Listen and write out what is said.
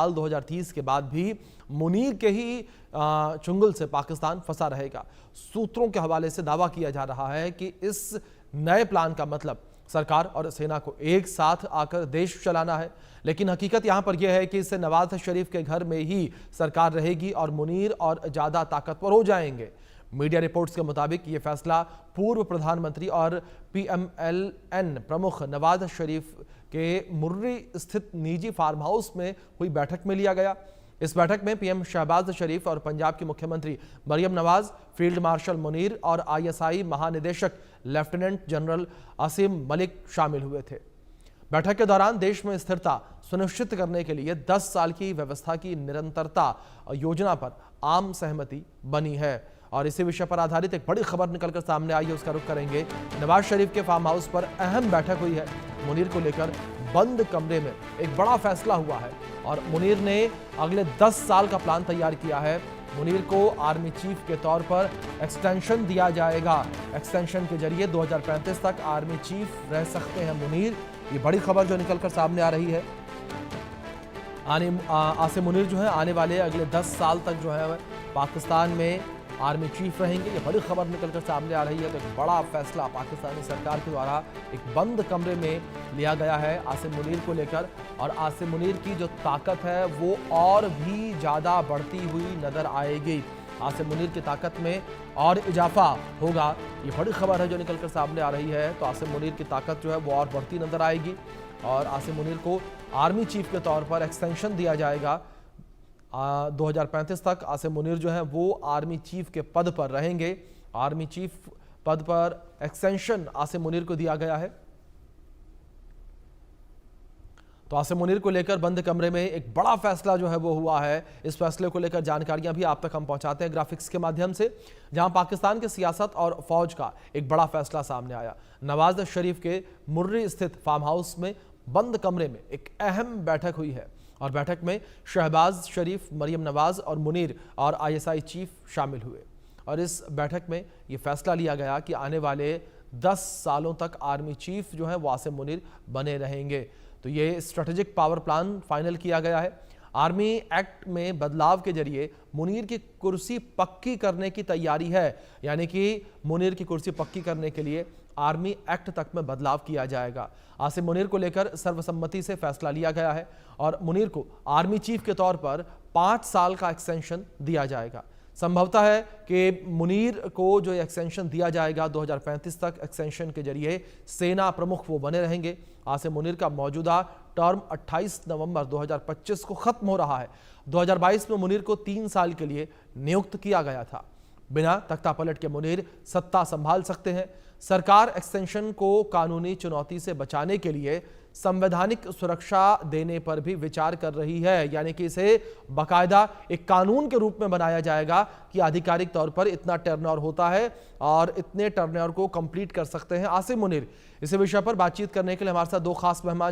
साल 2030 के बाद भी मुनीर के ही चुंगल से पाकिस्तान फंसा रहेगा। सूत्रों के हवाले से दावा किया जा रहा है कि इस नए प्लान का मतलब सरकार और सेना को एक साथ आकर देश चलाना है, लेकिन हकीकत यहां पर यह है कि इससे नवाज शरीफ के घर में ही सरकार रहेगी और मुनीर और ज्यादा ताकतवर हो जाएंगे। मीडिया रिपोर्ट्स के मुताबिक यह फैसला पूर्व प्रधानमंत्री और PMLN प्रमुख नवाज शरीफ के मुर्री स्थित निजी फार्म हाउस में हुई बैठक में लिया गया। इस बैठक में PM शहबाज शरीफ और पंजाब के मुख्यमंत्री मरियम नवाज, फील्ड मार्शल मुनीर और ISI महानिदेशक लेफ्टिनेंट जनरल आसिम मलिक शामिल हुए थे। बैठक के दौरान देश में स्थिरता सुनिश्चित करने के लिए 10 साल की व्यवस्था की निरंतरता योजना पर आम सहमति बनी है और इसी विषय पर आधारित एक बड़ी खबर निकलकर सामने आई है, उसका रुख करेंगे। नवाज शरीफ के फार्म हाउस पर अहम बैठक हुई है। मुनीर को लेकर बंद कमरे में एक बड़ा फैसला हुआ है और मुनीर ने अगले 10 साल का प्लान तैयार किया है। मुनीर को आर्मी चीफ के तौर पर एक्सटेंशन दिया जाएगा। एक्सटेंशन के जरिए 2035 तक आर्मी चीफ रह सकते हैं मुनीर। ये बड़ी खबर जो निकलकर सामने आ रही है। आसिम मुनीर जो है आने वाले अगले 10 साल तक जो है पाकिस्तान में आर्मी चीफ रहेंगे। ये बड़ी खबर निकलकर सामने आ रही है। तो एक बड़ा फैसला पाकिस्तानी सरकार के द्वारा एक बंद कमरे में लिया गया है आसिम मुनीर को लेकर, और आसिम मुनीर की जो ताकत है वो और भी ज़्यादा बढ़ती हुई नजर आएगी। आसिम मुनीर की ताकत में और इजाफा होगा। ये बड़ी खबर है जो निकलकर सामने आ रही है। तो आसिम मुनीर की ताकत जो है वो और बढ़ती नजर आएगी और आसिम मुनीर को आर्मी चीफ के तौर पर एक्सटेंशन दिया जाएगा। 2035 तक आसिम मुनीर जो है वो आर्मी चीफ के पद पर रहेंगे। आर्मी चीफ पद पर एक्सटेंशन आसिम मुनीर को दिया गया है। तो आसिम मुनीर को लेकर बंद कमरे में एक बड़ा फैसला जो है वो हुआ है। इस फैसले को लेकर जानकारियां भी आप तक हम पहुंचाते हैं ग्राफिक्स के माध्यम से, जहां पाकिस्तान की सियासत और फौज का एक बड़ा फैसला सामने आया। नवाज शरीफ के मुर्री स्थित फार्म हाउस में बंद कमरे में एक अहम बैठक हुई है और बैठक में शहबाज शरीफ, मरियम नवाज और मुनीर और ISI चीफ शामिल हुए और इस बैठक में यह फैसला लिया गया कि आने वाले 10 सालों तक आर्मी चीफ जो है वो आसिम मुनीर बने रहेंगे। तो ये स्ट्रेटेजिक पावर प्लान फाइनल किया गया है। आर्मी एक्ट में बदलाव के जरिए मुनीर की कुर्सी पक्की करने की तैयारी है, यानी कि मुनीर की कुर्सी पक्की करने के लिए आर्मी एक्ट तक में बदलाव किया जाएगा। आसिम मुनीर को लेकर सर्वसम्मति से फैसला लिया गया है और मुनीर को आर्मी चीफ के तौर पर 5 साल का एक्सटेंशन दिया जाएगा। संभवतः है कि मुनीर को जो एक्सटेंशन दिया जाएगा 2035 तक, एक्सटेंशन के जरिए सेना प्रमुख वो बने रहेंगे। आसिम मुनीर का मौजूदा टर्म 28 नवंबर 2025 को खत्म हो रहा है। 2022 में मुनीर को 3 साल के लिए नियुक्त किया गया था। बिना तख्ता पलट के मुनीर सत्ता संभाल सकते हैं। सरकार एक्सटेंशन को कानूनी चुनौती से बचाने के लिए संवैधानिक सुरक्षा देने पर भी विचार कर रही है, यानी कि इसे बाकायदा एक कानून के रूप में बनाया जाएगा कि आधिकारिक तौर पर इतना टर्नओवर होता है और इतने टर्नओवर को कंप्लीट कर सकते हैं आसिम मुनीर। इसी विषय पर बातचीत करने के लिए हमारे साथ 2 खास मेहमान